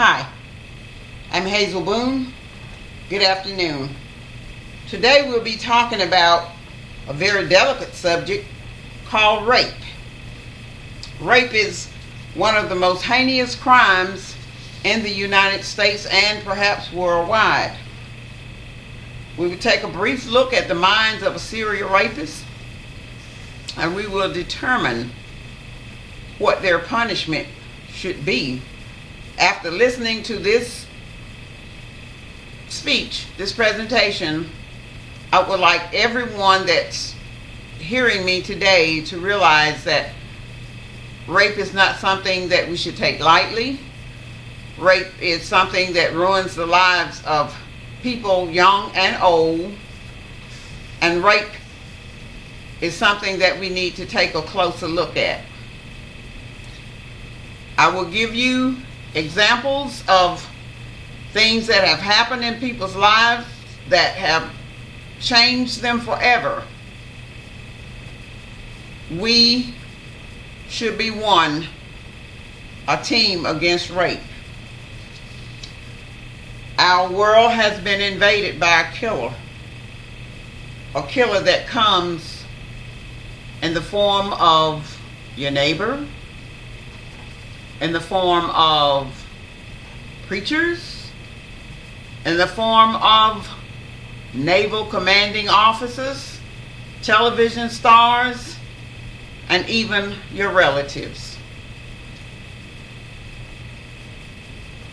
Hi, I'm Hazel Boone. Good afternoon. Today we'll be talking about a very delicate subject called rape. Rape is one of the most heinous crimes in the United States and perhaps worldwide. We will take a brief look at the minds of a serial rapist, and we will determine what their punishment should be. After listening to this speech, this presentation, I would like everyone that's hearing me today to realize that rape is not something that we should take lightly. Rape is something that ruins the lives of people young and old, and rape is something that we need to take a closer look at. I will give you examples of things that have happened in people's lives that have changed them forever. We should be a team against rape. Our world has been invaded by a killer that comes in the form of your neighbor, in the form of preachers, in the form of naval commanding officers, television stars, and even your relatives.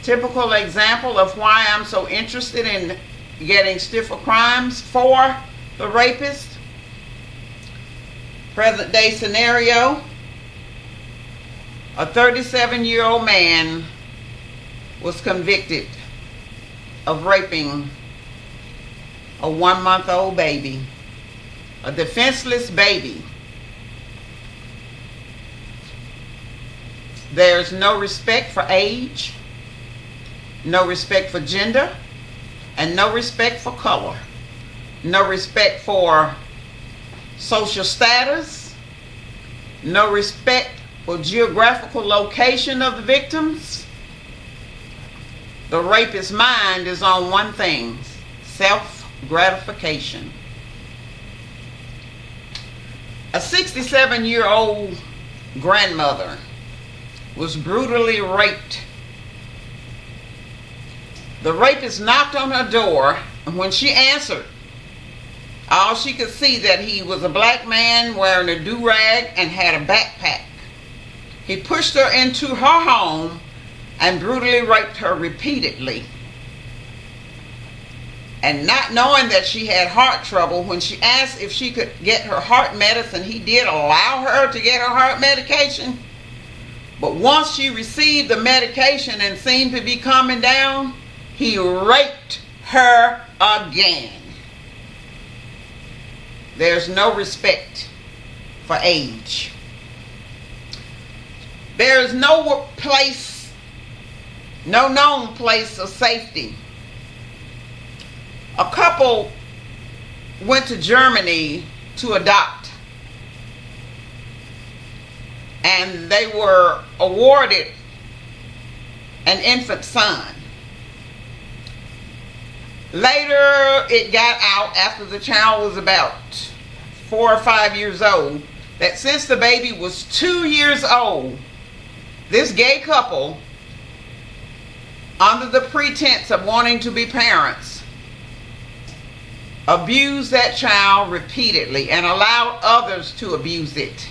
Typical example of why I'm so interested in getting stiffer crimes for the rapist. Present day scenario: a 37-year-old man was convicted of raping a 1-month-old baby, a defenseless baby. There's no respect for age, no respect for gender, and no respect for color, no respect for social status, no respect for geographical location of the victims. The rapist's mind is on one thing: self-gratification. A 67-year-old grandmother was brutally raped. The rapist knocked on her door, and when she answered, all she could see that he was a black man wearing a do-rag and had a backpack. He pushed her into her home and brutally raped her repeatedly. And not knowing that she had heart trouble, when she asked if she could get her heart medicine, he did allow her to get her heart medication. But once she received the medication and seemed to be calming down, he raped her again. There's no respect for age. There is no place, no known place of safety. A couple went to Germany to adopt, and they were awarded an infant son. Later, it got out after the child was about 4 or 5 years old that since the baby was 2 years old, this gay couple, under the pretense of wanting to be parents, abused that child repeatedly and allowed others to abuse it.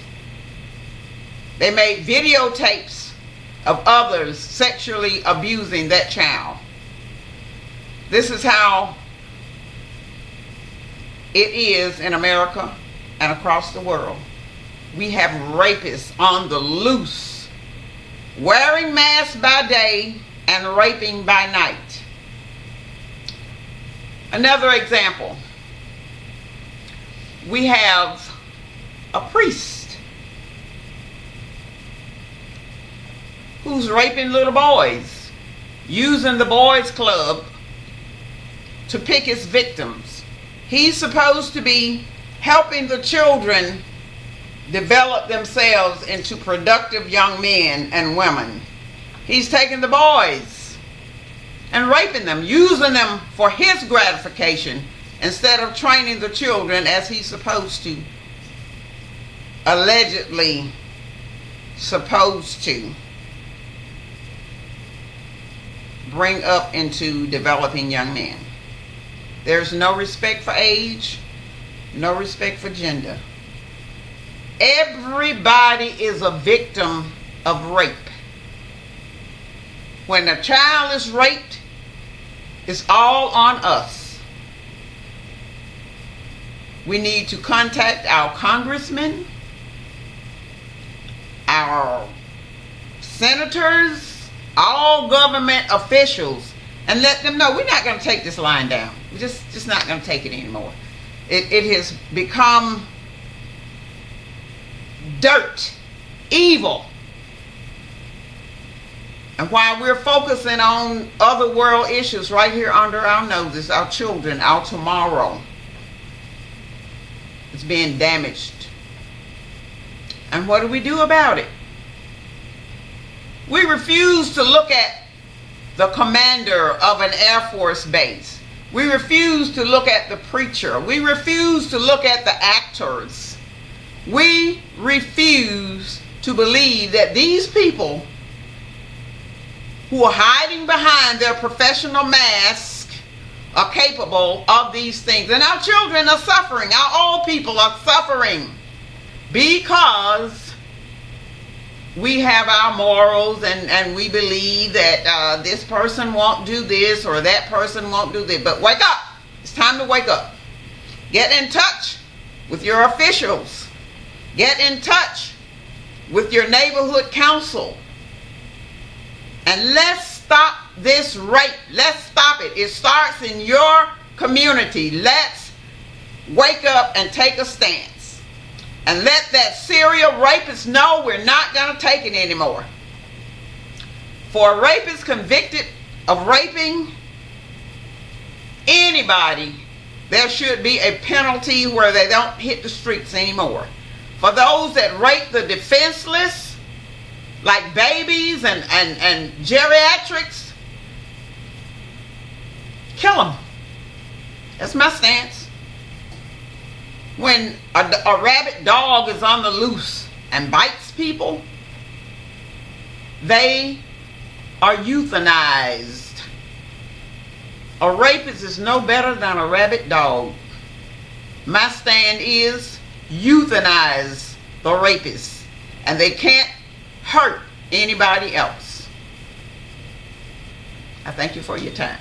They made videotapes of others sexually abusing that child. This is how it is in America and across the world. We have rapists on the loose, wearing masks by day and raping by night. Another example, we have a priest who's raping little boys, using the boys' club to pick his victims. He's supposed to be helping the children develop themselves into productive young men and women. He's taking the boys and raping them, using them for his gratification instead of training the children as he's supposed to, allegedly supposed to bring up into developing young men. There's no respect for age, no respect for gender. Everybody is a victim of rape. When a child is raped, it's all on us. We need to contact our congressmen, our senators, all government officials, and let them know we're not going to take this line down. We're just not going to take it anymore. It has become dirt, evil. And while we're focusing on other world issues right here under our noses, our children, our tomorrow, it's being damaged. And what do we do about it? We refuse to look at the commander of an Air Force base. We refuse to look at the preacher. We refuse to look at the actors. We refuse to believe that these people who are hiding behind their professional mask are capable of these things. And our children are suffering. Our old people are suffering because we have our morals and we believe that this person won't do this or that person won't do this. But wake up. It's time to wake up. Get in touch with your officials. Get in touch with your neighborhood council. And let's stop this rape. Let's stop it. It starts in your community. Let's wake up and take a stance. And let that serial rapist know we're not going to take it anymore. For a rapist convicted of raping anybody, there should be a penalty where they don't hit the streets anymore. For those that rape the defenseless, like babies and geriatrics, kill them. That's my stance. When a rabid dog is on the loose and bites people, they are euthanized. A rapist is no better than a rabid dog. My stand is euthanize the rapist, and they can't hurt anybody else. I thank you for your time.